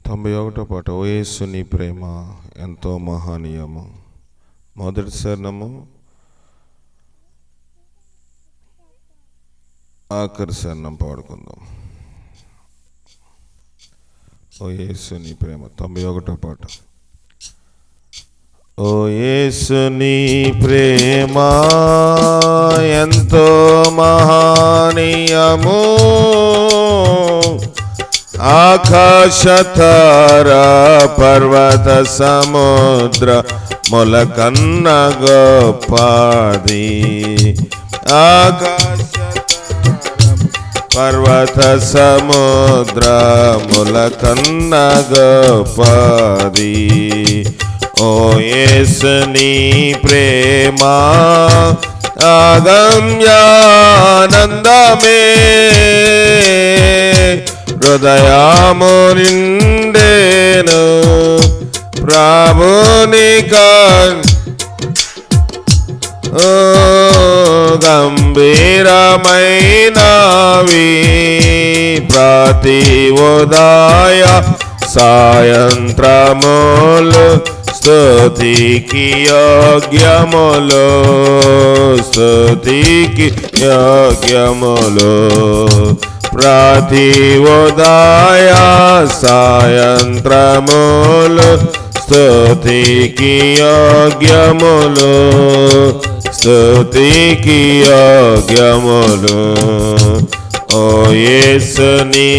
91వ పాట. ఓ యేసు నీ ప్రేమ ఎంతో మహనీయము. మొదటి చరణము, ఆఖరి చరణం పాడుకుందాం. ఓ యేసు నీ ప్రేమ 91వ పాట. ఓ యేసు నీ ప్రేమ ఎంతో మహనీయము, ఆకాశ తారా పర్వత సముద్ర మొలకన్న గొప్పది. ఆకాశ పర్వత సముద్ర మొలకన్న గొప్పది. ఓ యేసు నీ ప్రేమ ఆగమ్యానందమే, హృదయము నిండేను ప్రభునికా. గంభీరమైనవి ప్రతి ఉదయ సాయంత్రములు స్తుతికి యోగ్యములు, స్తుతికి యోగ్యములు. ప్రతి ఉదయ సాయంత్రములు స్తుతికి యోగ్యములు, స్తుతికి యోగ్యములు. ఓ యేసు నీ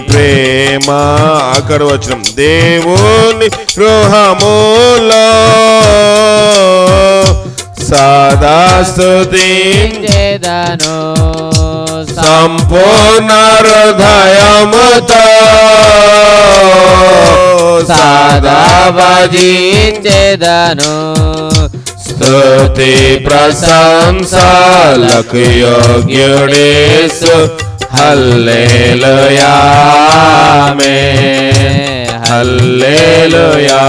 ప్రేమ, అక్కడ వచనం, దేవుని గృహములో సదా స్తుతించెదను సంపూర్ణ హృదయముతో, సదా భజించెదను స్తుతి ప్రశంసలకు యోగ్యుడేసు. హల్లెలూయా ఆమేన్, హల్లెలూయా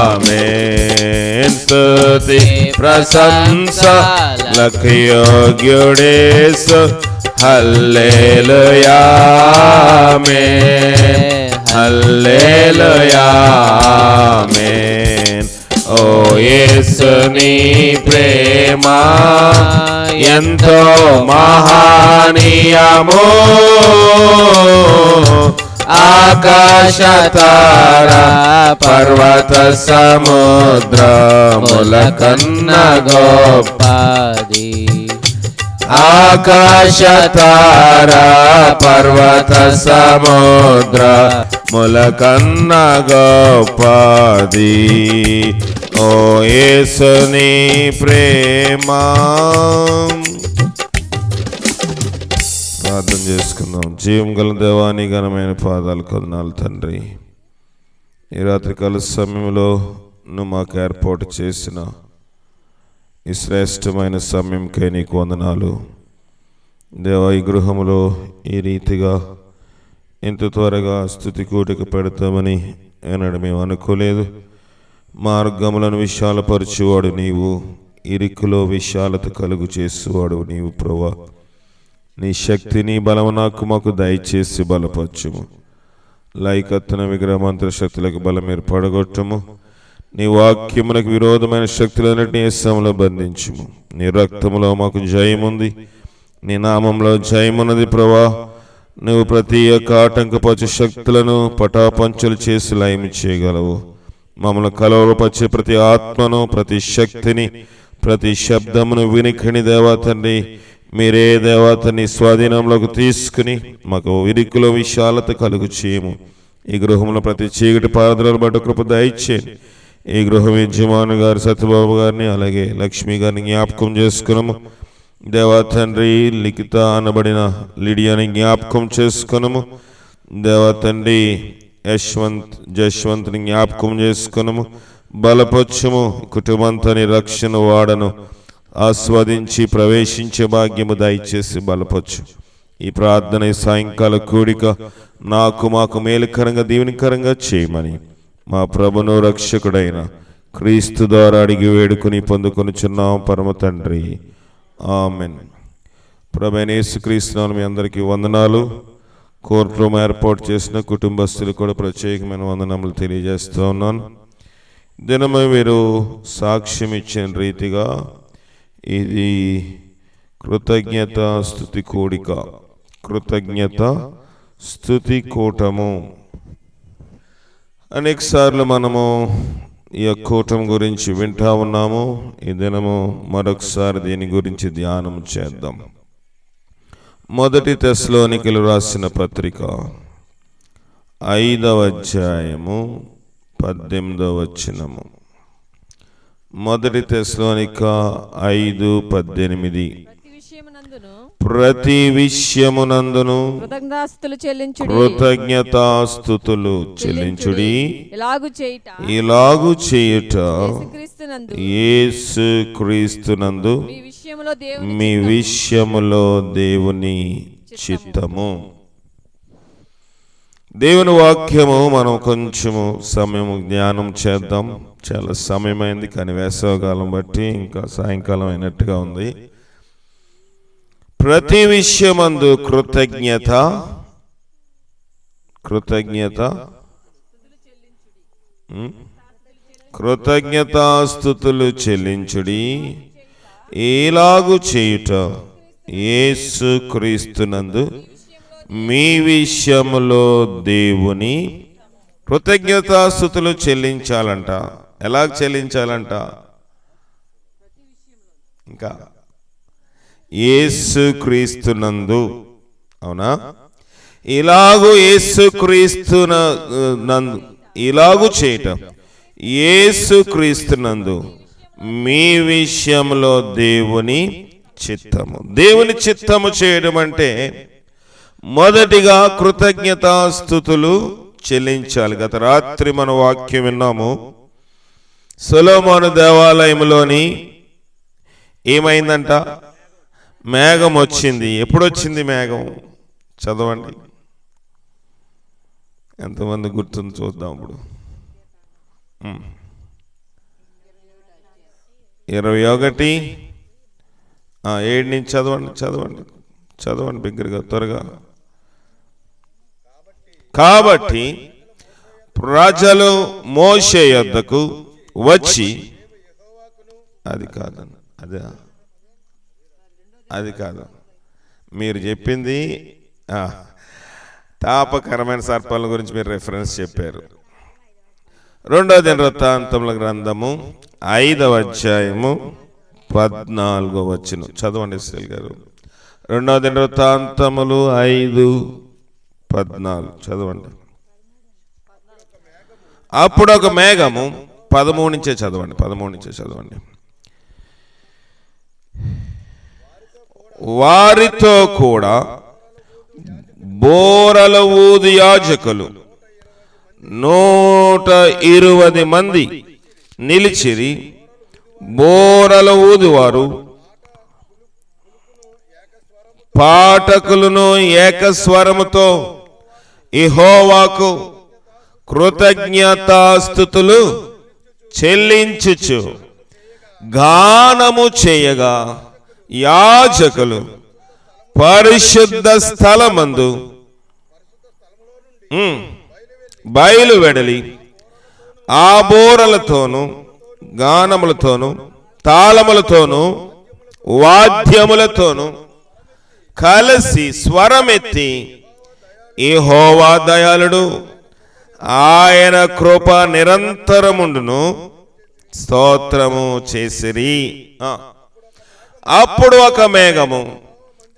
ఆమేన్. స్తుతి ప్రశంసలకు యోగ్యుడేసు. హల్లెలూయా ఆమేన్, హల్లెలూయా ఆమేన్. ఓ యేసు నీ ప్రేమ ఎంతో మహనీయము, ఆకాశ తారా పర్వత సముద్రముల కన్న గొప్పది. ఆకాశ తారా పర్వత సముద్రముల కన్న గొప్పది. ఓ యేసు నీ ప్రేమ. ప్రార్థన చేసుకుందాం. జీవం గల దేవాని ఘనమైన పాదాలు కొందనాలు తండ్రి. ఈ రాత్రికాల సమయంలో నువ్వు మాకు ఏర్పాటు చేసిన ఈ శ్రేష్టమైన సమయంకై నీకు వందనాలు దేవా. ఈ గృహములో ఈ రీతిగా ఇంత త్వరగా స్తుతి కూడిక పెడతామని ఏనాడు మేము అనుకోలేదు. మార్గములను విశాలపరచువాడు నీవు, ఇరుకులో విశాలత కలుగు చేసేవాడు నీవు ప్రభువా. నీ శక్తిని బలము నాకు మాకు దయచేసి బలపరచుము. లైకత్తున విగ్రహమంత్ర శక్తులకు బలం ఏర్పడగొట్టము. నీ వాక్యములకు విరోధమైన శక్తులన్నిటినీ యేసులో బంధించుము. నీ రక్తములో మాకు జయముంది, నీ నామంలో జయమున్నది ప్రభువా. నువ్వు ప్రతి ఒక్క ఆటంకపరచు శక్తులను పటాపంచలు చేసి లయం చేయగలవు. మమ్మల్ని కలవరపరిచే ప్రతి ఆత్మను, ప్రతి శక్తిని, ప్రతి శబ్దమును వినికిని దేవా తండ్రి, మీరే దేవా తండ్రి స్వాధీనంలోకి తీసుకుని మాకు ఇరుకులో విశాలత కలుగు చేయము. ఈ గృహంలో ప్రతి చీకటి పారదలను బట్టి కృప దయచేయండి. ఈ గృహం యజమాని గారు సత్యబాబు గారిని అలాగే లక్ష్మి గారిని జ్ఞాపకం చేసుకున్నాము దేవా తండ్రి. లిఖిత అనబడిన లిడియాని జ్ఞాపకం చేసుకున్నాము దేవా తండ్రి. జశ్వంత్ని జ్ఞాపకం చేసుకున్నాము, బలపరచుము. కుటుంబంతని రక్షణ వాడను ఆస్వాదించి ప్రవేశించే భాగ్యము దయచేసి బలపరచు. ఈ ప్రార్థన ఈ సాయంకాల కూడిక నాకు మాకు మేలుకరంగా దీవెనకరంగా చేయమని మా ప్రభును రక్షకుడైన క్రీస్తు ద్వారా అడిగి వేడుకుని పొందుకొనుచున్నాం పరమ తండ్రి, ఆమెన్. ప్రభువైన యేసుక్రీస్తు నామమున మీ అందరికీ వందనాలు. కోర్ట్ రూమ్ ఏర్పాటు చేసిన కుటుంబస్తులు కూడా ప్రత్యేకమైన వందనములు తెలియజేస్తూ ఉన్నాను. దినమే వీరు సాక్ష్యం ఇచ్చిన రీతిగా ఇది కృతజ్ఞత స్తుతి కూడిక, కృతజ్ఞత స్తుతి కూటము. అనేక సార్లు మనము ఈ కూటమి గురించి వింటా ఉన్నాము. ఈ దినము మరొకసారి దీని గురించి ధ్యానం చేద్దాం. మొదటి తెస్సలోనికీయులకు రాసిన పత్రిక 5వ అధ్యాయము 18వ వచనము. మొదటి తెస్సలోనిక 5:18. ప్రతి విషయమునందును కృతజ్ఞతాస్తుతులు చెల్లించుడి. ఇలాగు చేయుట యేసుక్రీస్తునందు మీ విషయములో దేవుని చిత్తము. దేవుని వాక్యము మనం కొంచెము సమయము జ్ఞానం చేద్దాం. చాలా సమయమైంది, కానీ వేసవకాలం బట్టి ఇంకా సాయంకాలం అయినట్టుగా ఉంది. ప్రతి విషయమందు కృతజ్ఞతాస్తుతులు చెల్లించుడి. ఇలాగు చేయుట యేసుక్రీస్తునందు మీ విషయములో దేవుని. కృతజ్ఞతాస్తుతులు చెల్లించాలంట. ఎలా చెల్లించాలంట? ఇంకా యేసుక్రీస్తునందు. అవునా? ఇలాగు యేసుక్రీస్తునందు, ఇలాగు చేయటం యేసుక్రీస్తునందు మీ విషయంలో దేవుని చిత్తము. దేవుని చిత్తము చేయడం అంటే మొదటిగా కృతజ్ఞతాస్తుతులు చెల్లించాలి. గత రాత్రి మన వాక్యం విన్నాము. సొలొమోను దేవాలయంలోని ఏమైందంట? మేఘం వచ్చింది. ఎప్పుడు వచ్చింది మేఘం? చదవండి, ఎంతమంది గుర్తుంది చూద్దాం. ఇప్పుడు 21:7 నుంచి చదవండి బిగ్గరగా, త్వరగా. కాబట్టి ప్రజలు మోషే యొద్దకు వచ్చి, అది కాదు మీరు చెప్పింది. తాపకరమైన సర్పాల గురించి మీరు రెఫరెన్స్ చెప్పారు. 2వ దినవృత్తాంతముల గ్రంథము 5వ అధ్యాయము 14వ వచనం చదవండి ఇశ్రాయేల్ గారు. 2వ దినవృత్తాంతములు 5:14 చదవండి. అప్పుడు ఒక మేఘము, 13 నుంచే చదవండి. వారితో కూడా బోరల ఊది యాజకులు 120 మంది నిలిచిరి. బోరల ఊదువారు పాఠకులను ఏకస్వరముతో యెహోవాకు కృతజ్ఞతాస్తుతులు చెల్లించుచు గానము చేయగా, యాజకులు పరిశుద్ధ స్థలమందు బయలు వెడలి ఆ బోరలతోను గానములతోను తాళములతోను వాద్యములతోను కలిసి స్వరమెత్తి, యెహోవా దయాళుడు, ఆయన కృప నిరంతరముండును స్తోత్రము చేసిరి. అప్పుడు ఒక మేఘము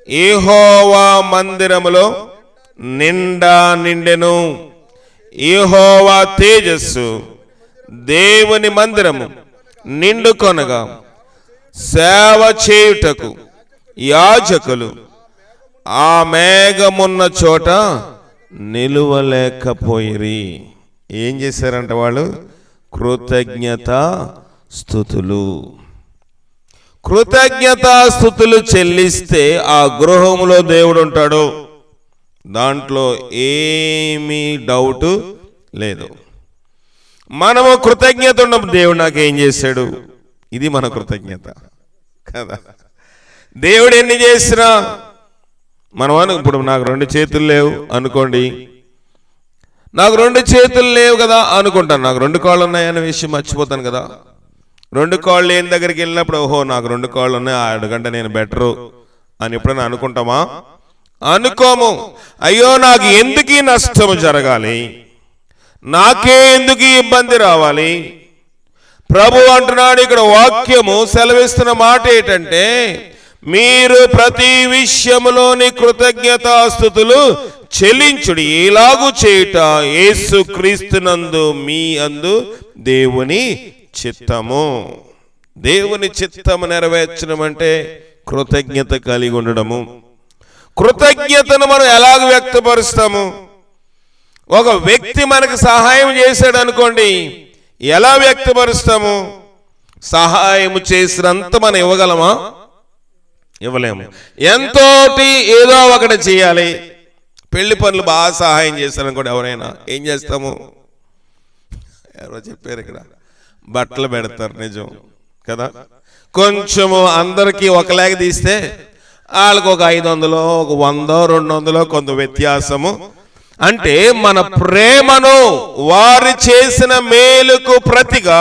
యెహోవా మందిరములో నిండెను. యెహోవా తేజస్సు దేవుని మందిరము నిండుకొనగా, సేవ చేయుటకు యాజకులు ఆ మేఘమున్న చోట నిలువలేకపోయిరి. ఏం చేశారంట వాళ్ళు? కృతజ్ఞతాస్తుతులు చెల్లిస్తే ఆ గృహములో దేవుడు ఉంటాడు. దాంట్లో ఏమీ డౌట్ లేదు. మనము కృతజ్ఞత ఉన్నప్పుడు దేవుడు నాకేం చేశాడు, ఇది మన కృతజ్ఞత కదా. దేవుడు ఎన్ని చేసినా మనం ఇప్పుడు నాకు 2 చేతులు లేవు అనుకోండి, నాకు 2 చేతులు లేవు కదా అనుకుంటాను, నాకు 2 కాళ్ళు ఉన్నాయనే విషయం మర్చిపోతాను కదా. 2 కాళ్ళు లేని దగ్గరికి వెళ్ళినప్పుడు ఓహో నాకు 2 కాళ్ళు ఉన్నాయి, ఆడికంటే నేను బెటరు అని ఎప్పుడైనా అనుకుంటామా? అనుకోము. అయ్యో నాకు ఎందుకు నష్టము జరగాలి, నాకే ఎందుకు ఇబ్బంది రావాలి? ప్రభు అంటున్నాడు ఇక్కడ, వాక్యము సెలవిస్తున్న మాట ఏంటంటే, మీరు ప్రతి విషయములోని కృతజ్ఞతాస్తుతులు చెల్లించుడి, ఇలాగు చేయుట యేసు క్రీస్తునందు మీ అందు దేవుని చిత్తము. దేవుని చిత్తము నెరవేర్చడం అంటే కృతజ్ఞత కలిగి ఉండడము. కృతజ్ఞతను మనం ఎలాగ వ్యక్తపరుస్తాము? ఒక వ్యక్తి మనకు సహాయం చేశాడు అనుకోండి, ఎలా వ్యక్తపరుస్తాము? సహాయం చేసినంత మనం ఇవ్వగలమా? ఇవ్వలేము. ఎంతోటి ఏదో ఒకటి చేయాలి. పెళ్లి పనులు బాగా సహాయం చేశారనుకోండి, ఎవరైనా ఏం చేస్తాము? ఎవరో చెప్పారు ఇక్కడ, బట్టలు పెడతారు, నిజం కదా. కొంచెము అందరికీ ఒకలాగా తీస్తే వాళ్ళకు ఒక 500, ఒక 100, 200 కొంత వ్యత్యాసము. అంటే మన ప్రేమను వారు చేసిన మేలుకు ప్రతిగా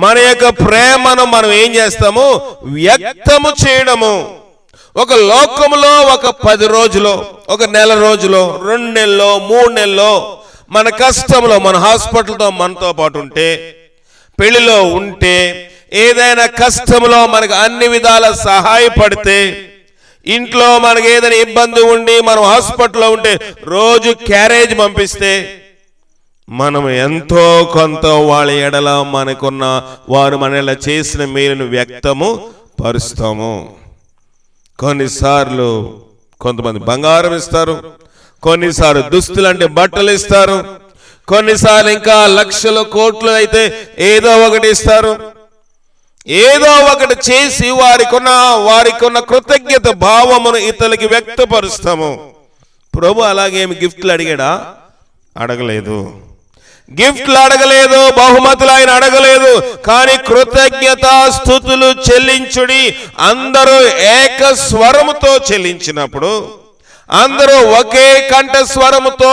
మన యొక్క ప్రేమను మనం ఏం చేస్తాము? వ్యక్తము చేయడము. ఒక లోకములో ఒక 10 రోజులో, ఒక నెల రోజులో, 2 నెలలో, 3 నెలలో మన కష్టంలో, మన హాస్పిటల్తో మనతో పాటు ఉంటే, పెళ్లిలో ఉంటే, ఏదైనా కష్టంలో మనకు అన్ని విధాల సహాయపడితే, ఇంట్లో మనకు ఏదైనా ఇబ్బంది ఉండి మనం హాస్పిటల్లో ఉంటే రోజు క్యారేజ్ పంపిస్తే, మనం ఎంతో కొంత వాళ్ళ ఎడల మనకున్న వారు మన చేసిన మేలును వ్యక్తము పరుస్తాము. కొన్నిసార్లు కొంతమంది బంగారం ఇస్తారు, కొన్నిసార్లు దుస్తులు అంటే బట్టలు ఇస్తారు, కొన్నిసార్లు ఇంకా లక్షలు కోట్లు అయితే ఏదో ఒకటి ఇస్తారు. ఏదో ఒకటి చేసి వారికి ఉన్న కృతజ్ఞత భావమును ఇతరులకి వ్యక్తపరుస్తాము. ప్రభు అలాగేమి గిఫ్ట్లు అడిగాడా? అడగలేదు. గిఫ్ట్లు అడగలేదు, బహుమతులు ఆయన అడగలేదు. కానీ కృతజ్ఞత స్తుతులు చెల్లించుడి. అందరూ ఏక స్వరముతో చెల్లించినప్పుడు, అందరూ ఒకే కంఠ స్వరముతో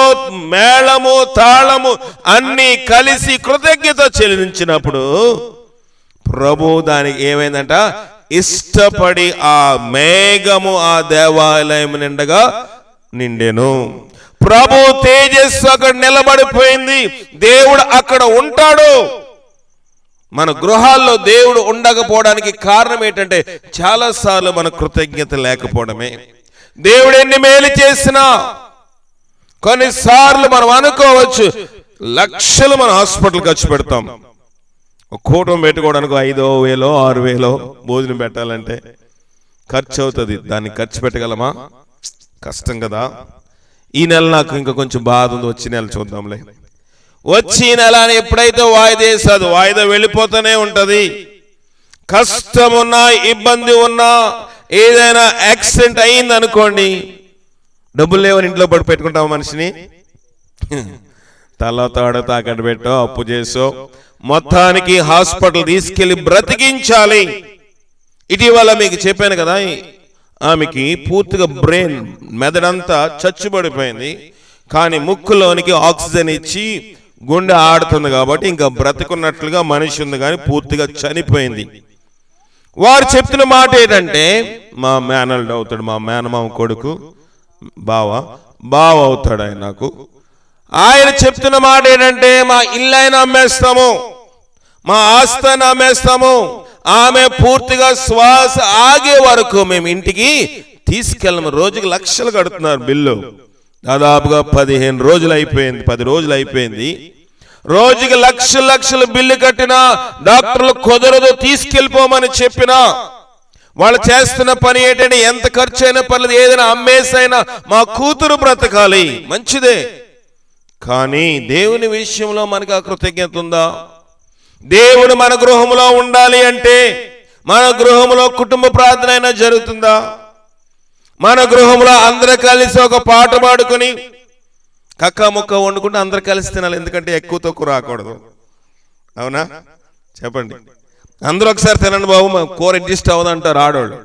మేళము తాళము అన్ని కలిసి కృతజ్ఞత చెల్లించినప్పుడు ప్రభు దానికి ఏమైందంట? ఇష్టపడి ఆ మేఘము ఆ దేవాలయం నిండగా నిండెను. ప్రభు తేజస్సు అక్కడ నిలబడిపోయింది. దేవుడు అక్కడ ఉంటాడు. మన గృహాల్లో దేవుడు ఉండకపోవడానికి కారణం ఏంటంటే చాలాసార్లు మన కృతజ్ఞత లేకపోవడమే. దేవుడు ఎన్ని మేలు చేసినా కొన్నిసార్లు మనం అనుకోవచ్చు, లక్షలు మన హాస్పిటల్ ఖర్చు పెడతాం. ఒక కూటమి పెట్టుకోవడానికి 5,000, 6,000 భోజనం పెట్టాలంటే ఖర్చు అవుతుంది. దాన్ని ఖర్చు పెట్టగలమా? కష్టం కదా. ఈ నెల నాకు ఇంకా కొంచెం బాధ ఉంది, వచ్చే నెల చూద్దాంలే. వచ్చి నెల అని ఎప్పుడైతే వాయిదా వేసాదు, వాయిదా వెళ్ళిపోతూనే ఉంటది. కష్టం ఉన్నా, ఇబ్బంది ఉన్నా, ఏదైనా యాక్సిడెంట్ అయింది అనుకోండి, డబ్బులు లేవని ఇంట్లో పడి పెట్టుకుంటాం మనిషిని. తల తాడ తాకట్టు పెట్టో, అప్పు చేసో, మొత్తానికి హాస్పిటల్ తీసుకెళ్లి బ్రతికించాలి. ఇటీవల మీకు చెప్పాను కదా, ఆమెకి పూర్తిగా బ్రెయిన్ మెదడంతా చచ్చుబడిపోయింది. కానీ ముక్కులోనికి ఆక్సిజన్ ఇచ్చి గుండె ఆడుతుంది కాబట్టి ఇంకా బ్రతికున్నట్లుగా మనిషి ఉంది, కానీ పూర్తిగా చనిపోయింది. వారు చెప్తున్న మాట ఏంటంటే, మా మేనల్డ్ అవుతాడు, మా మేనమామ కొడుకు, బావ అవుతాడు ఆయన నాకు. ఆయన చెప్తున్న మాట ఏంటంటే, మా ఇల్లు అయినా అమ్మేస్తాము, మా ఆస్తిని అమ్మేస్తాము, ఆమె పూర్తిగా శ్వాస ఆగే వరకు మేము ఇంటికి తీసుకెళ్ళము. రోజుకి లక్షలు కడుతున్నారు బిల్లు. దాదాపుగా 15 రోజులు అయిపోయింది, 10 రోజులు అయిపోయింది. రోజుకి లక్షలు బిల్లు కట్టినా డాక్టర్లు కుదరదు, తీసుకెళ్ళిపోమని చెప్పినా వాళ్ళు చేస్తున్న పని ఏంటంటే, ఎంత ఖర్చు అయినా పర్లేదు, ఏదైనా అమ్మేసైనా మా కూతురు బ్రతకాలి, మంచిదే. కానీ దేవుని విషయంలో మనకు ఆ కృతజ్ఞత ఉందా? దేవుడు మన గృహంలో ఉండాలి అంటే మన గృహంలో కుటుంబ ప్రార్థన అయినా జరుగుతుందా? మన గృహంలో అందరూ కలిసి ఒక పాట పాడుకొని కక్క ముక్క వండుకుంటే అందరు కలిసి తినాలి, ఎందుకంటే ఎక్కువ తక్కువ రాకూడదు. అవునా? చెప్పండి. అందరూ ఒకసారి తినండి బాబు, మా కూర అడ్జస్ట్ అవ్వదంటారు ఆడవాళ్ళు.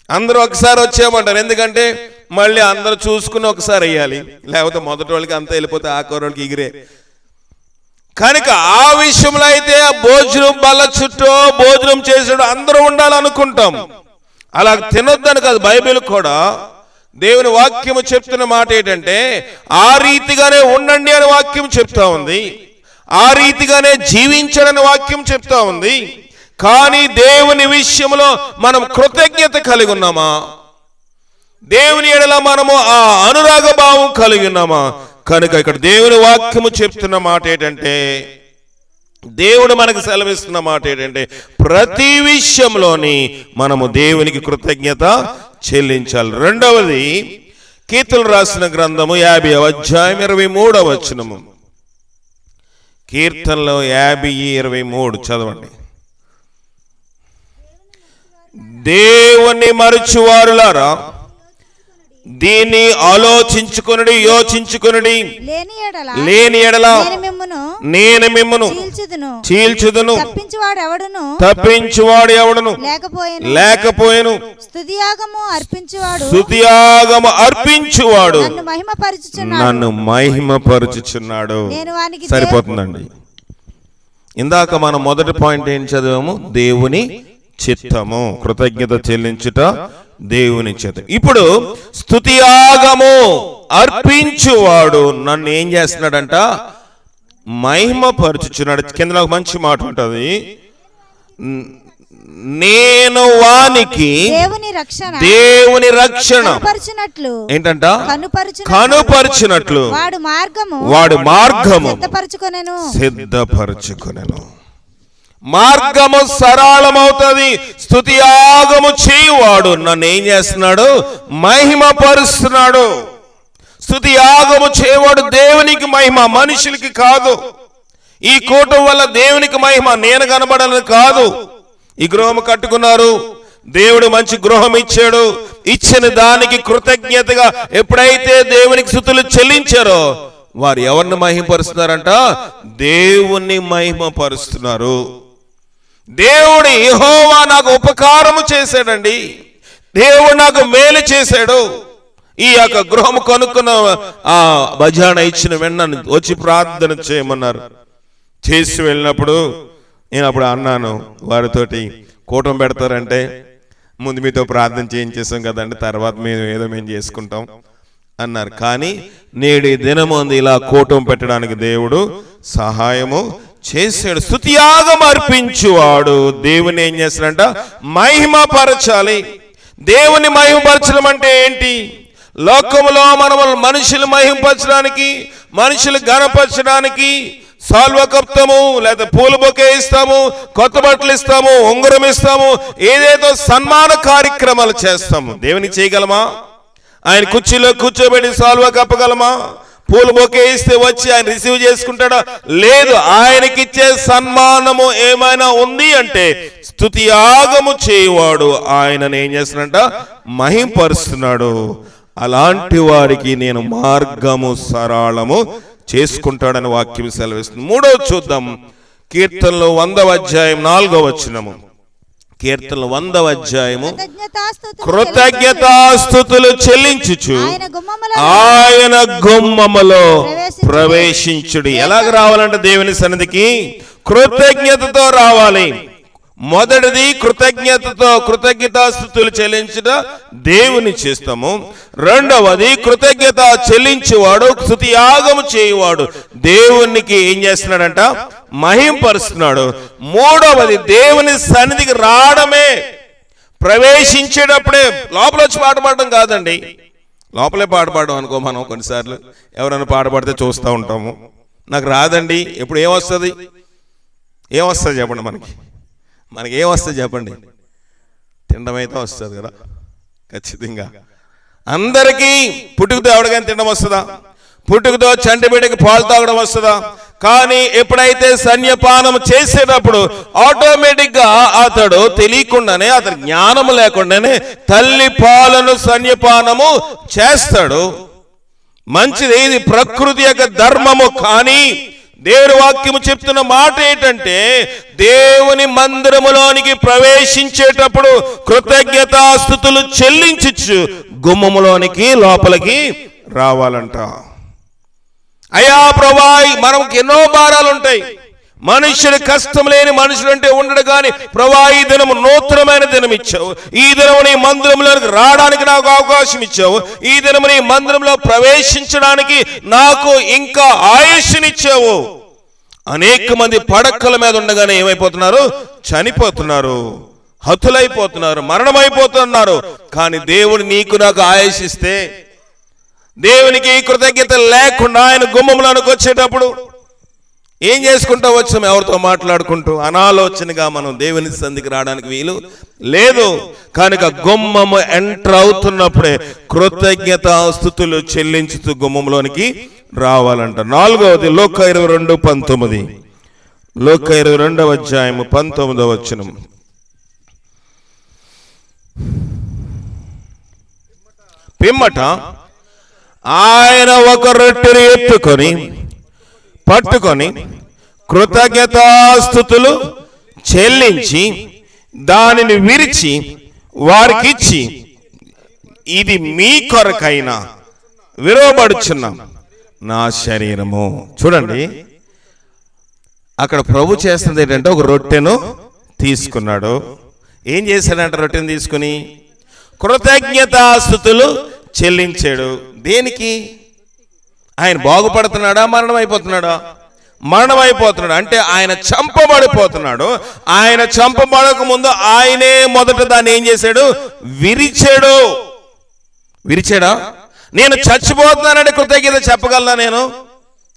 అందరూ ఒకసారి వచ్చేయమంటారు, ఎందుకంటే మళ్ళీ అందరూ చూసుకుని ఒకసారి వేయాలి, లేకపోతే మొదటి వాళ్ళకి అంతా వెళ్ళిపోతే ఆఖరి వాళ్ళకి ఎగిరే. కనుక ఆ విషయంలో అయితే భోజనం బల్ల చుట్టూ భోజనం చేసాడు అందరూ ఉండాలనుకుంటాం. అలా తినొద్దని కాదు, బైబిల్ కూడా దేవుని వాక్యము చెప్తున్న మాట ఏంటంటే ఆ రీతిగానే ఉండండి అని వాక్యం చెప్తా ఉంది, ఆ రీతిగానే జీవించడని వాక్యం చెప్తా ఉంది. కానీ దేవుని విషయంలో మనం కృతజ్ఞత కలిగి ఉన్నామా? దేవుని ఎడల మనము ఆ అనురాగ భావం కలిగి ఉన్నామా? కనుక ఇక్కడ దేవుని వాక్యము చెప్తున్న మాట ఏంటంటే, దేవుడు మనకు సెలవిస్తున్న మాట ఏంటంటే ప్రతి విషయంలోని మనము దేవునికి కృతజ్ఞత చెల్లించాలి. రెండవది కీర్తనలు రాసిన గ్రంథము 50వ అధ్యాయం 23వ వచనము. కీర్తనలో 50:23 చదవండి. దేవుని మరచువారులారా దీన్ని ఆలోచించుకొనుడి, యోచించుకొనుడి. లేని ఎడల నేను మిమ్మును చీల్చుదును, తప్పించువాడు ఎవడును లేకపోయెను. స్తుతియాగము అర్పించువాడు నన్ను మహిమపరచుచున్నాడు. సరిపోతుందండి. ఇందాక మనం మొదటి పాయింట్ ఏం చదివాము? దేవుని చిత్తము, కృతజ్ఞత చెల్లించుట దేవుని చిత్తం. ఇప్పుడు స్తుతియాగము అర్పించువాడు నన్ను ఏం చేస్తున్నాడంట? మహిమపరచుచున్నాడు. కింద ఒక మంచి మాట ఉంటుంది, నేను వానికి దేవుని రక్షణ ఏంటంట? కనుపరచినట్లు వాడు మార్గము సిద్ధపరచుకొనెను. మార్గము సరళమవుతుంది. స్తుతియాగము చేయువాడు నన్ను ఏం చేస్తున్నాడు? మహిమపరుస్తున్నాడు. స్తుతియాగము చేయవాడు దేవునికి మహిమ, మనుషులకి కాదు. ఈ కూటం వల్ల దేవునికి మహిమ, నేను కనబడాలని కాదు. ఈ గృహం కట్టుకున్నారు, దేవుడు మంచి గృహం ఇచ్చాడు, ఇచ్చిన దానికి కృతజ్ఞతగా ఎప్పుడైతే దేవునికి స్తుతులు చెల్లించారో వారు ఎవరిని మహిమపరుస్తున్నారంట? దేవుణ్ణి మహిమపరుస్తున్నారు. దేవుడు యెహోవా నాకు ఉపకారము చేశాడండి, దేవుడు నాకు మేలు చేశాడు. ఈ యొక్క గృహం కొనుక్కున్న ఆ బజానా ఇచ్చిన వెంటనే వచ్చి ప్రార్థన చేయమన్నారు. చేసి వెళ్ళినప్పుడు నేను అప్పుడు అన్నాను వారితోటి, కూటం పెడతారంటే ముందు మీతో ప్రార్థన చేయించేసాం కదండి, తర్వాత మేము చేసుకుంటాం అన్నారు. కానీ నేడు దినము ఇలా కూటం పెట్టడానికి దేవుడు సహాయము చేశాడు. స్తుతియాగం అర్పించువాడు దేవుని ఏం చేస్తాడంట? మహిమపరచాలి. దేవుని మహిమపరచడం అంటే ఏంటి? లోకములో మనము మనుషులు మహిమపరచడానికి, మనుషులు గణపరచడానికి సాల్వ కప్తాము, లేదా పూల బొకే ఇస్తాము, కొత్త బట్టలు ఇస్తాము, ఉంగరం ఇస్తాము, ఏదేదో సన్మాన కార్యక్రమాలు చేస్తాము. దేవునికి చేయగలమా? ఆయన కుర్చీలో కూర్చోబెట్టి సాల్వ కప్పగలమా? పూల బొకే ఇస్తే వచ్చి ఆయన రిసీవ్ చేసుకుంటాడా? లేదు. ఆయనకిచ్చే సన్మానము ఏమైనా ఉంది అంటే స్తుతియాగము చేయవాడు ఆయనను ఏం చేస్తున్నాడంట? మహింపరుస్తున్నాడు. అలాంటి వారికి నేను మార్గము సరళము చేసుకుంటాడని వాక్యం సెలవిస్తుంది. మూడవ చూద్దాం. కీర్తనలు 100వ అధ్యాయం 4వ వచనము. కీర్తనలు 100వ అధ్యాయము. కృతజ్ఞతాస్తుతులు చెల్లించుచు ఆయన గుమ్మములో ప్రవేశించుడి. ఎలాగ రావాలంటే దేవుని సన్నిధికి కృతజ్ఞతతో రావాలి. మొదటిది కృతజ్ఞతాస్తుతులు చెల్లించుట దేవుని చేస్తాము. రెండవది కృతజ్ఞత చెల్లించేవాడు, స్తుతియాగము చేయవాడు దేవునికి ఏం చేస్తున్నాడంట? మహింపరుస్తున్నాడు. మూడవది దేవుని సన్నిధికి రావడమే. ప్రవేశించేటప్పుడే లోపల వచ్చి పాట పాడడం కాదండి. లోపలే పాట పాడడం అనుకో. మనం కొన్నిసార్లు ఎవరైనా పాట పాడితే చూస్తూ ఉంటాము. నాకు రాదండి. ఎప్పుడు ఏమొస్తుంది చెప్పండి. మనకి ఏమొస్తుంది చెప్పండి? తినడం అయితే వస్తుంది కదా ఖచ్చితంగా. అందరికీ పుట్టుకతో ఎవరికైనా తినడం వస్తుందా? పుట్టుకతో చంటి బిడ్డకి పాలు తాగడం వస్తుందా? కానీ ఎప్పుడైతే సన్యపానం చేసేటప్పుడు ఆటోమేటిక్ గా అతడు తెలియకుండానే, అతని జ్ఞానము లేకుండానే తల్లి పాలను సన్యపానము చేస్తాడు. మంచిది. ఇది ప్రకృతి యొక్క ధర్మము. కానీ దేవుని వాక్యము చెప్తున్న మాట ఏంటంటే దేవుని మందిరములోనికి ప్రవేశించేటప్పుడు కృతజ్ఞతాస్తుతులు చెల్లించు గుమ్మములోనికి లోపలికి రావాలంట. అయ్యా ప్రభువా, మనకి ఎన్నో భారాలు ఉంటాయి. మనుషుడు కష్టం లేని మనుషులు అంటే ఉండడు. కానీ ప్రభువా, ఈ దినము నూతనమైన దినం ఇచ్చావు. ఈ దినము నీ మందిరంలోకి రావడానికి నాకు అవకాశం ఇచ్చావు. ఈ దినము నీ మందిరంలో ప్రవేశించడానికి నాకు ఇంకా ఆయుష్నిచ్చావు. అనేక మంది పడక్కల మీద ఉండగానే ఏమైపోతున్నారు? చనిపోతున్నారు, హతులైపోతున్నారు, మరణమైపోతున్నారు. కానీ దేవుడు నీకు నాకు ఆయుషిస్తే, దేవునికి కృతజ్ఞత లేకుండా ఆయన గుమ్మంలోనికి వచ్చేటప్పుడు ఏం చేసుకుంటూ వచ్చాము? ఎవరితో మాట్లాడుకుంటూ అనాలోచనగా మనం దేవుని సంధికి రావడానికి వీలు లేదు. కనుక గుమ్మము ఎంటర్ అవుతున్నప్పుడే కృతజ్ఞత స్తుతులు చెల్లించుతూ గుమ్మంలోనికి రావాలంట. 4వది లూకా 22:19. లూకా 22:19. పిమ్మట ఆయన ఒక రొట్టెను ఎత్తుకొని పట్టుకొని కృతజ్ఞతాస్తుతులు చెల్లించి దానిని విరిచి వారికిచ్చి, ఇది మీ కొరకైనా విరవబడుచున్న నా శరీరము. చూడండి, అక్కడ ప్రభు చేస్తుంది ఏంటంటే ఒక రొట్టెను తీసుకున్నాడు. ఏం చేశాడంటే రొట్టెను తీసుకుని కృతజ్ఞతాస్తుతులు చెల్లించాడు. దేనికి? ఆయన బాగుపడుతున్నాడా, మరణం అయిపోతున్నాడా? మరణం అయిపోతున్నాడు. అంటే ఆయన చంపబడిపోతున్నాడు. ఆయన చంపబడక ముందు ఆయనే మొదట దాన్ని ఏం చేశాడు? విరిచాడు. విరిచాడా? నేను చచ్చిపోతున్నానని కృతజ్ఞత చెప్పగలనా? నేను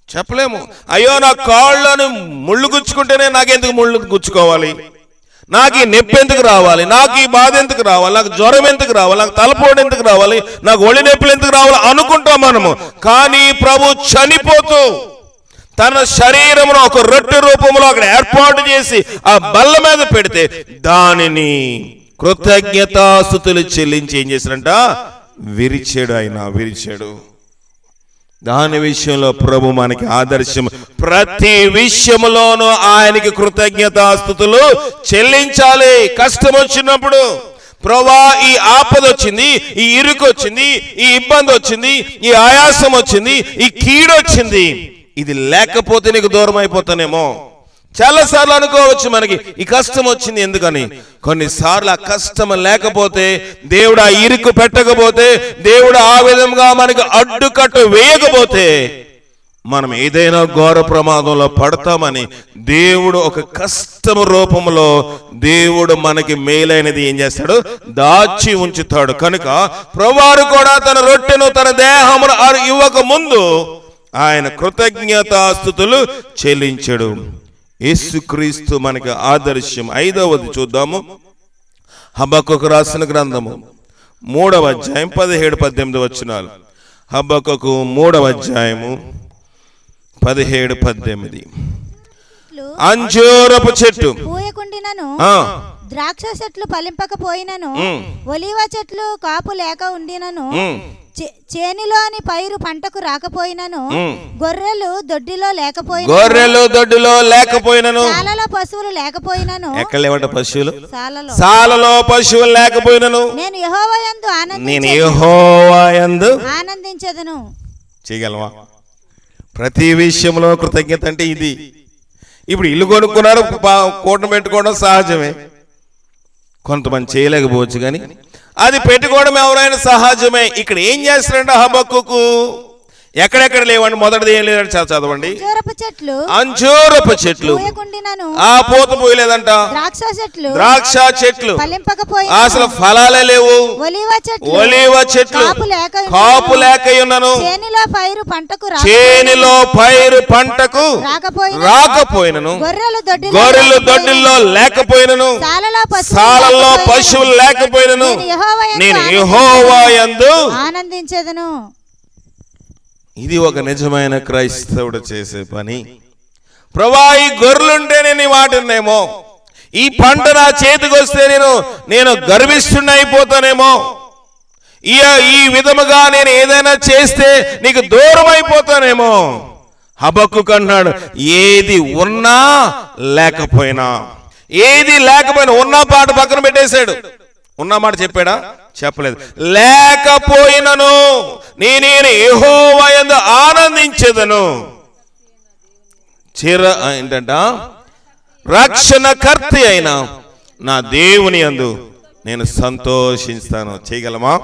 చెప్పలేము. అయ్యో, నా కాళ్ళను ముళ్ళు గుచ్చుకుంటేనే నాకెందుకు ముళ్ళు గుచ్చుకోవాలి? నాకు ఈ నొప్పి ఎందుకు రావాలి? నాకు ఈ బాధ ఎందుకు రావాలి? నాకు జ్వరం ఎందుకు రావాలి? నాకు తలపోటు ఎందుకు రావాలి? నాకు ఒళ్ళు నొప్పులు ఎందుకు రావాలి అనుకుంటాం మనము. కానీ ప్రభు చనిపోతూ తన శరీరమును ఒక రొట్టె రూపంలో అక్కడ ఏర్పాటు చేసి ఆ బల్ల మీద పెడితే దానిని కృతజ్ఞతాస్తుతులు చెల్లించి ఏం చేశాడంట? విరిచాడు. ఆయన విరిచాడు. దాని విషయంలో ప్రభు మనకి ఆదర్శం. ప్రతి విషయంలోనూ ఆయనకి కృతజ్ఞతాస్తుతులు చెల్లించాలి. కష్టం వచ్చినప్పుడు, ప్రభువా ఈ ఆపద వచ్చింది, ఈ ఇరుకు వచ్చింది, ఈ ఇబ్బంది వచ్చింది, ఈ ఆయాసం వచ్చింది, ఈ కీడు వచ్చింది, ఇది లేకపోతే నీకు దూరం అయిపోతానేమో. చాలా సార్లు అనుకోవచ్చు మనకి ఈ కష్టం వచ్చింది ఎందుకని. కొన్నిసార్లు ఆ కష్టం లేకపోతే, దేవుడు ఆ ఇరుకు పెట్టకపోతే, దేవుడు ఆ విధంగా మనకి అడ్డుకట్టు వేయకపోతే మనం ఏదైనా ఘోర ప్రమాదంలో పడతామని దేవుడు ఒక కష్టం రూపంలో దేవుడు మనకి మేలైనది ఏం చేస్తాడు? దాచి ఉంచుతాడు. కనుక ప్రభువారు కూడా తన రొట్టెను తన దేహమును ఇవ్వక ముందు ఆయన కృతజ్ఞతాస్తుతులు చెల్లించాడు. యేసుక్రీస్తు మనకి ఆదర్శం. 5వది చూద్దాము. హబక్కూకు రాసిన గ్రంథము 3వ అధ్యాయం 17-18 వచనాలు. హబక్కూకు 3వ అధ్యాయము 17-18. అంజూరపు చెట్టు పూయకుండినను, ద్రాక్ష చెట్లు ఫలింపకపోయినను, ఒలీవ చెట్లు కాపు లేక ఉండినను, చేనిలోని పైరు పంటకు రాకపోయినను, గొర్రెలు దొడ్డిలో లేకపోయినను, సాలలో పశువులు లేకపోయినను. ఎక్కడ లేవట పశువులు? సాలలో పశువులు లేకపోయినను నేను యెహోవాయందు ఆనందించెదను. చేయగలవా? ప్రతి విషయంలో కృతజ్ఞత అంటే ఇది. ఇప్పుడు ఇల్లు కొనుక్కున్నారు, కూటమి పెట్టుకోవడం సహజమే. కొంతమంది చేయలేకపోవచ్చు, కానీ అది పెట్టుకోవడం ఎవరైనా సహజమే. ఇక్కడ ఏం చేస్తారంటే హబక్కూకు ఎక్కడెక్కడ లేవండి. మొదటిది ఏం లేదంటే చదవండి. అంజూరపు చెట్లు ఆ పూత పోయలేదంట. ద్రాక్ష చెట్లు అసలు ఫలాలే లేవు. ఒలీవ చెట్లు కాపు లేక ఉన్నను. చేనిలో పైరు పంటకు రాకపోయినను, గొర్రెలు దొడ్డిల్లో లేకపోయినను, సాలలో పశువులు లేకపోయినను, నేను యెహోవాయందు ఆనందించెదను. ఇది ఒక నిజమైన క్రైస్తవుడు చేసే పని. ప్రభువా ఈ గొర్రెలుంటే నేను వాటినేమో, ఈ పంట నా చేతికి వస్తే నేను గర్విష్ఠుడైపోతానేమో, ఈ విధముగా నేను ఏదైనా చేస్తే నీకు దూరం అయిపోతానేమో. హబక్కూకు అన్నాడు, ఏది ఉన్నా లేకపోయినా, ఏది లేకపోయినా, ఉన్న పాట పక్కన పెట్టేశాడు. ఉన్నమాట చెప్పాడా? చెప్పలేదు. లేకపోయినను నేను యెహోవా యందు ఆనందించెదను. ఏంటంట? రక్షణకర్త అయిన నా దేవుని యందు నేను సంతోషిస్తాను. చేయగలమా?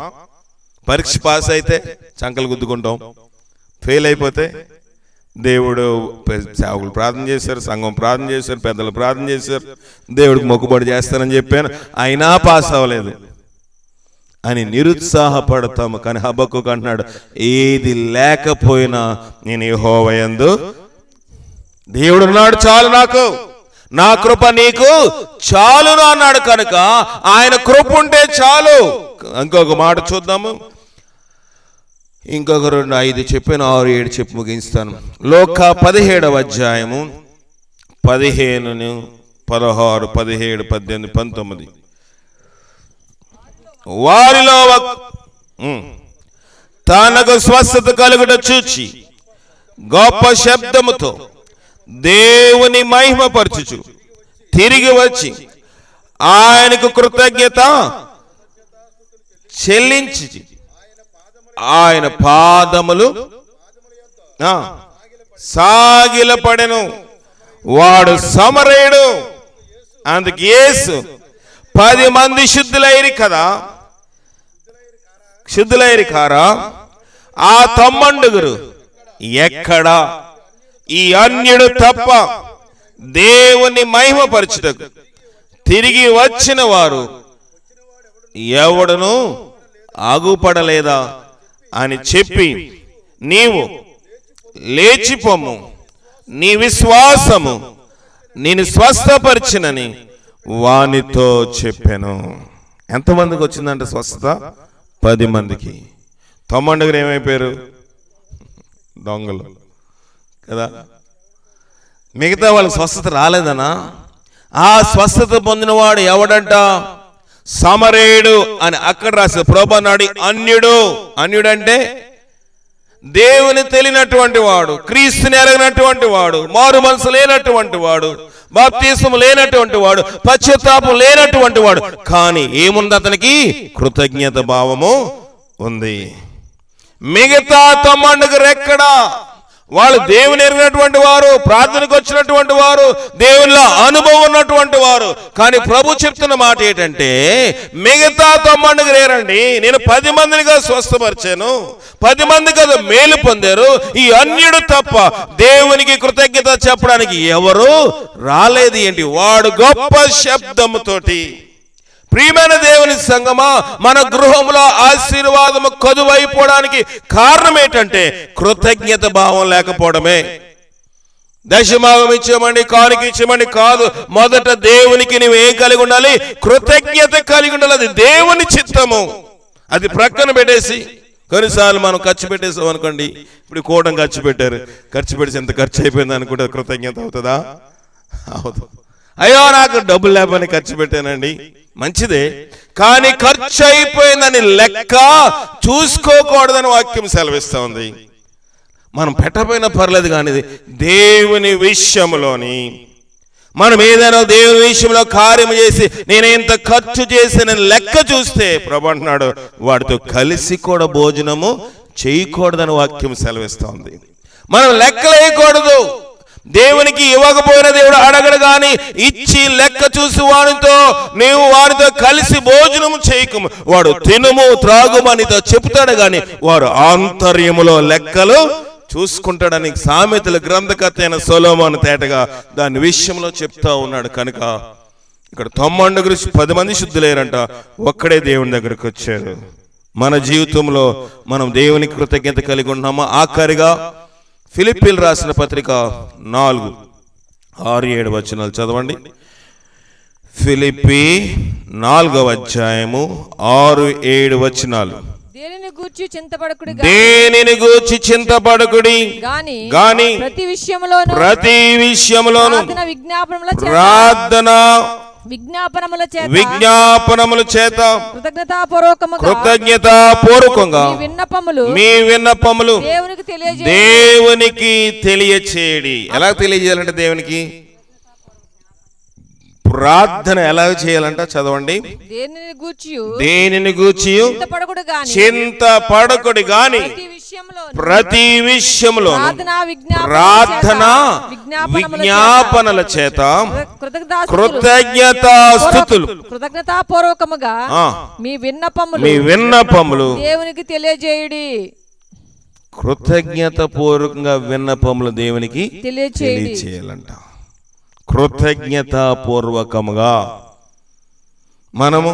పరీక్ష పాస్ అయితే చంకలు గుద్దుకుంటాం, ఫెయిల్ అయిపోతే దేవుడు, సేవకులు ప్రార్థన చేశారు, సంఘం ప్రార్థన చేశారు, పెద్దలు ప్రార్థన చేశారు, దేవుడికి మొక్కుబడి చేస్తానని చెప్పాను, అయినా పాస్ అవ్వలేదు అని నిరుత్సాహపడతాము. కానీ హబక్కూకు అంటున్నాడు, ఏది లేకపోయినా నేను యెహోవా యందు, దేవుడు ఉన్నాడు చాలు, నాకు నా కృప నీకు చాలును అన్నాడు. కనుక ఆయన కృప ఉంటే చాలు. ఇంకొక మాట చూద్దాము, ఇంకొక 2, 5 చెప్పాను, 6, 7 చెప్పి ముగిస్తాను. లోక 17వ అధ్యాయము 15, 16, 17, 18, 19. వారిలో తనకు స్వస్థత కలుగుట చూచి గొప్ప శబ్దముతో దేవుని మహిమపరచుచు తిరిగి వచ్చి ఆయనకు కృతజ్ఞత చెల్లించి ఆయన పాదములు సాగిలపడెను. వాడు సమరయుడు. అందుకు యేసు 10 మంది శుద్ధులైరి కదా, శుద్ధులైరి కారా? ఆ తమ్మండుగురు ఎక్కడా? ఈ అన్యుడు తప్ప దేవుని మహిమపరచుటకు తిరిగి వచ్చిన వారు ఎవడును ఆగుపడలేదా అని చెప్పి, నీవు లేచిపోము, నీ విశ్వాసము నేను స్వస్థపరిచినని వానితో చెప్పాను. ఎంతమందికి వచ్చిందంటే స్వస్థత? 10 మందికి. తమ్మండుగురు ఏమైపోయారు? దొంగలు కదా. మిగతా వాళ్ళకి స్వస్థత రాలేదనా? ఆ స్వస్థత పొందినవాడు ఎవడంట? సమరేయుడు అని అక్కడ రాసి ప్రభు నాడి అన్యుడు. అన్యుడంటే దేవుని తెలియనటువంటి వాడు, క్రీస్తుని ఎరగనటువంటి వాడు, మారు మనసు లేనటువంటి వాడు, బాప్తిస్మం లేనటువంటి వాడు, పశ్చాత్తాపం లేనటువంటి వాడు. కానీ ఏముంది అతనికి? కృతజ్ఞత భావము ఉంది. మిగతా తమ్మండుగురు ఎక్కడా? వాళ్ళు దేవుని ఎరిగినటువంటి వారు, ప్రార్థనకు వచ్చినటువంటి వారు, దేవునిలో అనుభవం ఉన్నటువంటి వారు. కానీ ప్రభు చెప్తున్న మాట ఏంటంటే, మిగతా తమ్మండుగురు ఏరండి, నేను 10 మందినిగా స్వస్థపరిచాను, 10 మంది కదా మేలు పొందారు. ఈ అన్యుడు తప్ప దేవునికి కృతజ్ఞత చెప్పడానికి ఎవరు రాలేదు. ఏంటి? వాడు గొప్ప శబ్దముతోటి. ప్రియమైన దేవుని సంగమా, మన గృహంలో ఆశీర్వాదము కదువైపోవడానికి కారణం ఏంటంటే కృతజ్ఞత భావం లేకపోవడమే. దశమాగం ఇచ్చామండి, కానుక ఇచ్చామండి కాదు. మొదట దేవునికి నువ్వు ఏం కలిగి ఉండాలి? కృతజ్ఞత కలిగి ఉండాలి. అది దేవుని చిత్తము. అది ప్రక్కన పెట్టేసి కొన్నిసార్లు మనం ఖర్చు పెట్టేసాం అనుకోండి. ఇప్పుడు కూడం ఖర్చు పెట్టారు, ఖర్చు పెట్టేసి ఎంత ఖర్చు అయిపోయింది అనుకుంటే కృతజ్ఞత అవుతుందా? అవుతుంది. అయ్యో నాకు డబ్బులు లేపని ఖర్చు పెట్టానండి, మంచిదే. కానీ ఖర్చు అయిపోయిందని లెక్క చూసుకోకూడదని వాక్యం సెలవిస్తా ఉంది. మనం పెట్టపోయినా పర్లేదు, కానీ దేవుని విషయంలోని మనం ఏదైనా దేవుని విషయంలో కార్యం చేసి నేను ఎంత ఖర్చు చేసానని లెక్క చూస్తే ప్రభు అంటున్నాడు, వాడితో కలిసి కూడా భోజనము చేయకూడదని వాక్యం సెలవిస్తా ఉంది. మనం లెక్కలేయకూడదు. దేవునికి ఇవ్వకపోయిన దేవుడు అడగడు, కానీ ఇచ్చి లెక్క చూసి నీవు వారితో కలిసి భోజనం చేయకము, వాడు తినుము త్రాగుమనితో చెప్తాడు, కానీ వారు ఆంతర్యములో లెక్కలు చూసుకుంటాడని సామెతల గ్రంథకర్త అయిన సొలొమోను తేటగా దాని విషయంలో చెప్తా ఉన్నాడు. కనుక ఇక్కడ 90 10 మంది శుద్ధులేరంట, ఒక్కడే దేవుని దగ్గరకు వచ్చాడు. మన జీవితంలో మనం దేవునికి కృతజ్ఞత కలిగి ఉన్నామా? ఆఖరిగా ఫిలిప్పీలు రాసిన పత్రిక 4, 6, 7 వచనాలు చదవండి. ఫిలిప్పీ 4వ అధ్యాయము 6, 7 వచనాలు. దేనిని గూర్చి చింతపడకుడి గాని ప్రతి విషయములోను ప్రార్థన విజ్ఞాపనముల చేత కృతజ్ఞతాపూర్వకంగా మీ విన్నపములు దేవునికి తెలియచేయడి. ఎలా తెలియజేయాలంటే దేవునికి ప్రార్థన ఎలా చేయాలంట? చదవండి. దేనిని గూర్చి చింత పడకుడి గాని ప్రతి విషయంలో ప్రార్థన విజ్ఞాపనల చేత కృతజ్ఞతాపూర్వకముగా మీ విన్నపములు దేవునికి తెలియజేయుడి. కృతజ్ఞత పూర్వకంగా విన్నపములు దేవునికి తెలియచేయాలంట. కృతజ్ఞత పూర్వకముగా మనము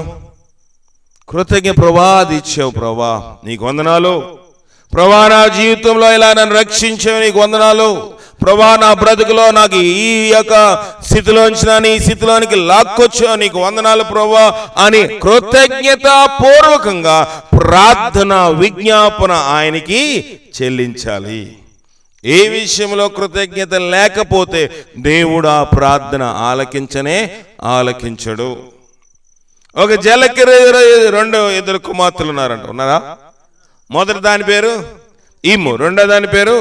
ప్రభా అది ఇచ్చావు ప్రభా, నీకు వందనాలు ప్రభా, నా జీవితంలో ఇలా నన్ను రక్షించావు, నీకు వందనాలు ప్రభా, నా బ్రతుకులో నాకు ఈ యొక్క స్థితిలోంచి నీ స్థితిలోనికి లాక్కొచ్చావు, నీకు వందనాలు ప్రభా అని కృతజ్ఞత పూర్వకంగా ప్రార్థన విజ్ఞాపన ఆయనకి చెల్లించాలి. ఏ విషయంలో కృతజ్ఞత లేకపోతే దేవుడు ఆ ప్రార్థన ఆలకించడు. ఒక జలకి ఇద్దరు కుమార్తెలు ఉన్నారా? మొదటి దాని పేరు ఇమ్ము, రెండో దాని పేరు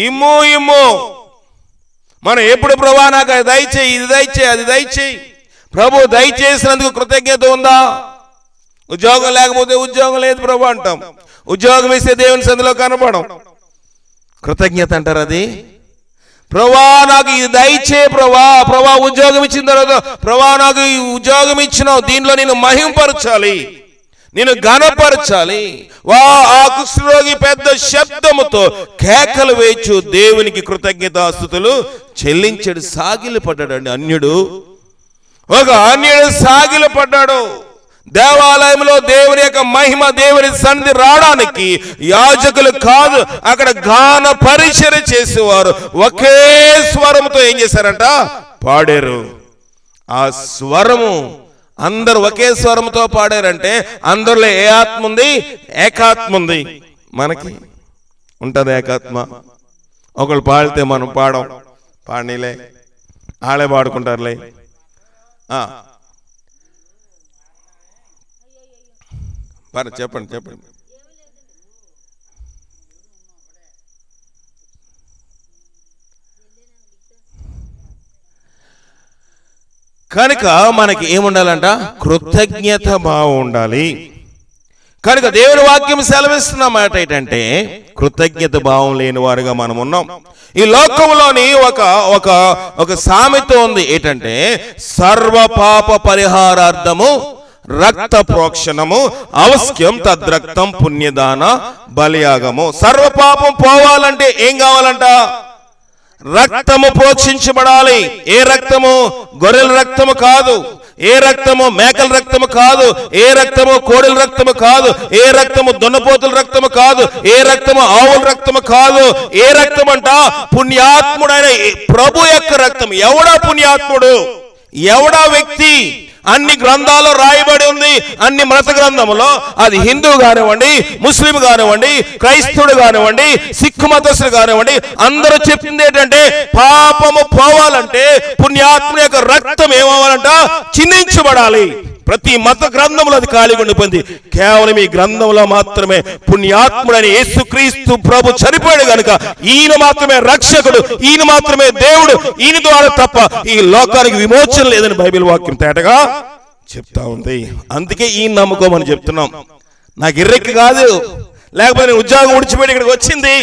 ఇమ్ము. మనం ఎప్పుడు ప్రభా నాకు అది దయచేయి, ఇది దయచేయి, అది దయచేయి, ప్రభు దయచేసినందుకు కృతజ్ఞత ఉందా? ఉద్యోగం లేకపోతే ఉద్యోగం లేదు ప్రభు అంటాం, ఉద్యోగం ఇస్తే దేవుని సందులో కనపడం. కృతజ్ఞత అంటారు అది. ప్రభా నాకు ఇది దయచే ప్రభా ఉద్యోగం ఇచ్చిన తర్వాత ప్రభా నాకు ఈ ఉద్యోగం ఇచ్చినావు, దీనిలో నేను మహింపరచాలి, నేను ఘనపరచాలి. ఆ కుష్ఠరోగి పెద్ద శబ్దముతో కేకలు వేయచ్చు దేవునికి కృతజ్ఞతాస్తుతులు చెల్లించాడు. సాగిలి పడ్డాడు అన్యుడు. ఒక అన్యుడు సాగిలి పడ్డాడు. దేవాలయంలో దేవుని యొక్క మహిమ, దేవుని సన్నిధి రావడానికి యాజకులు కాదు, అక్కడ గాన పరిచర్య చేసేవారు ఒకే స్వరముతో ఏం చేశారంట? పాడారు. ఆ స్వరము అందరు ఒకే స్వరంతో పాడారంటే అందరిలో ఏ ఆత్మ ఉంది? ఏకాత్మ ఉంది. మనకి ఉంటది ఏకాత్మ. ఒకళ్ళు పాడితే మనం పాడనీలే, ఆళ్ళే పాడుకుంటారులే. చెప్పండి. కనుక మనకి ఏముండాలంట? కృతజ్ఞత భావం ఉండాలి. కనుక దేవుని వాక్యం సెలవిస్తున్న మాట ఏంటంటే కృతజ్ఞత భావం లేని వారుగా మనం ఉన్నాం. ఈ లోకంలోని ఒక సామెత ఉంది ఏంటంటే సర్వ పాప పరిహారార్థము రక్త ప్రోక్షణము అవశ్యం తద్రక్తం పుణ్యదాన బలియాగము. సర్వ పాపం పోవాలంటే ఏం కావాలంట? రక్తము ప్రోక్షించబడాలి. ఏ రక్తము? గొర్రెల రక్తము కాదు, ఏ రక్తము మేకల రక్తము కాదు, ఏ రక్తము కోడెల రక్తము కాదు, ఏ రక్తము దున్నపోతుల రక్తము కాదు, ఏ రక్తము ఆవుల రక్తము కాదు. ఏ రక్తం అంట? పుణ్యాత్ముడైన ప్రభు యొక్క రక్తం. ఎవడా పుణ్యాత్ముడు? ఎవడా వ్యక్తి? అన్ని గ్రంథాల్లో రాయబడి ఉంది. అన్ని మత గ్రంథములో, అది హిందూ కానివ్వండి, ముస్లిం కానివ్వండి, క్రైస్తవుడు కానివ్వండి, సిక్కు మతస్థుడు కానివ్వండి, అందరూ చెప్పింది ఏంటంటే పాపము పోవాలంటే పుణ్యాత్మ యొక్క రక్తం ఏమవ్వాలంట? చిందించబడాలి. ప్రతి మత గ్రంథంలో అది ఖాళీగా ఉండిపోయింది. కేవలం ఈ గ్రంథంలో మాత్రమే పుణ్యాత్ముడని యేసుక్రీస్తు ప్రభు చనిపోయాడు కనుక ఈయన మాత్రమే రక్షకుడు, ఈయన మాత్రమే దేవుడు, ఈయన ద్వారా తప్ప ఈ లోకానికి విమోచన లేదని బైబిల్ వాక్యం తేటగా చెప్తా ఉంది. అందుకే ఈయన నమ్ముకోమని చెప్తున్నాం. నాకు ఇర్రెక్కి కాదు, లేకపోతే నేను ఉద్యోగం ఉడిచిపెట్టి ఇక్కడికి వచ్చింది,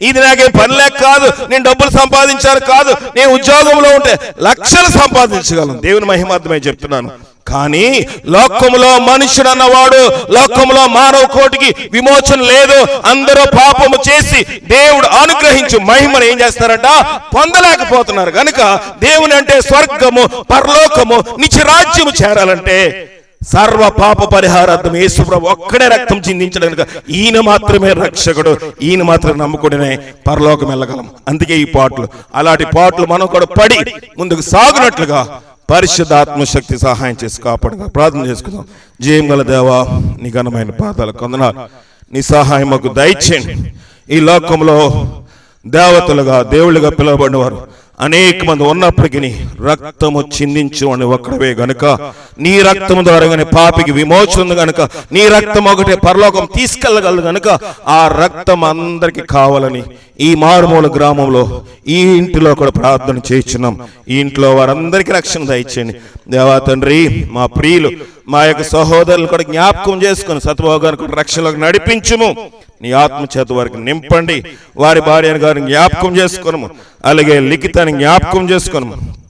ఇది నాకేం పని లేక కాదు, నేను డబ్బులు సంపాదించాను కాదు, నేను ఉద్యోగంలో ఉంటే లక్షలు సంపాదించగలను. దేవుని మహిమార్థమై చెప్తున్నాను. కానీ లోకములో మనుషుడు అన్నవాడు, లోకములో మానవ కోటికి విమోచన లేదు. అందరూ పాపము చేసి దేవుడు అనుగ్రహించు మహిమను ఏం చేస్తారంట? పొందలేకపోతున్నారు. కనుక దేవుని అంటే స్వర్గము, పరలోకము, నిత్యరాజ్యము చేరాలంటే సర్వ పాప పరిహారార్థం యేసు ప్రభు ఒక్కడే రక్తం చిందించడం కనుక ఈయన మాత్రమే రక్షకుడు, ఈయన మాత్రమే నమ్ముకునే పరలోకం వెళ్ళగలం. అందుకే ఈ పాటలు, అలాంటి పాటలు మనం కూడా పడి ముందుకు సాగునట్లుగా పరిశుద్ధాత్మ శక్తి సహాయం చేసి కాపాడుగా ప్రార్థన చేసుకుందాం. జయం గల దేవా, నీ ఘనమైన పాదాలకు వందనాలు. నీ సహాయం మాకు దయచేయండి. ఈ లోకంలో దేవతలుగా, దేవుళ్ళుగా పిలువబడిన వారు అనేక మంది ఉన్నప్పటికీ రక్తము చిందించు అని ఒక్కడవే గనుక, నీ రక్తము ద్వారాగానే పాపికి విమోచన ఉంది గనుక, నీ రక్తం ఒకటే పరలోకం తీసుకెళ్ళగలదు గనుక ఆ రక్తం అందరికి కావాలని ఈ మారుమూల గ్రామంలో ఈ ఇంటిలో కూడా ప్రార్థన చేయించున్నాం. ఈ ఇంట్లో వారందరికీ రక్షణ దయచేయండి దేవా తండ్రి. మా ప్రియులు మా యొక్క సహోదరులు కూడా జ్ఞాపకం చేసుకుని సత్యబాబు గారిని కూడా రక్షణలోకి నడిపించుము. నీ ఆత్మ చేత వారికి నింపండి. వారి భార్య గారిని జ్ఞాపకం చేసుకున్నాము. అలాగే లిఖితాన్ని జ్ఞాపకం చేసుకున్నాము.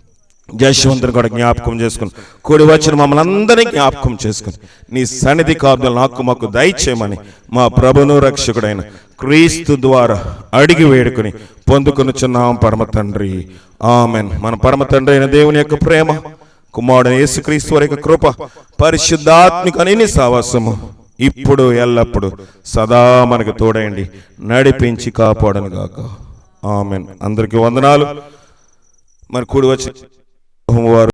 జయశవంతుని కూడా జ్ఞాపకం చేసుకుని కూడి వచ్చిన మమ్మల్ని అందరినీ జ్ఞాపకం చేసుకుని నీ సన్నిధి కాపుదలు నాకు మాకు దయచేయమని మా ప్రభును రక్షకుడైన క్రీస్తు ద్వారా అడిగి వేడుకుని పొందుకొనుచున్నాం పరమ తండ్రి. ఆమెన్. మన పరమ తండ్రి అయిన దేవుని యొక్క ప్రేమ, కుమారుడు యేసుక్రీస్తు వారి యొక్క కృప, పరిశుద్ధాత్మిక అన్ని సావాసము ఇప్పుడు ఎల్లప్పుడు సదా మనకు తోడైండి నడిపించి కాపాడను గాక. ఆమెన్. అందరికీ వందనాలు. మరి కూడి వచ్చి వారు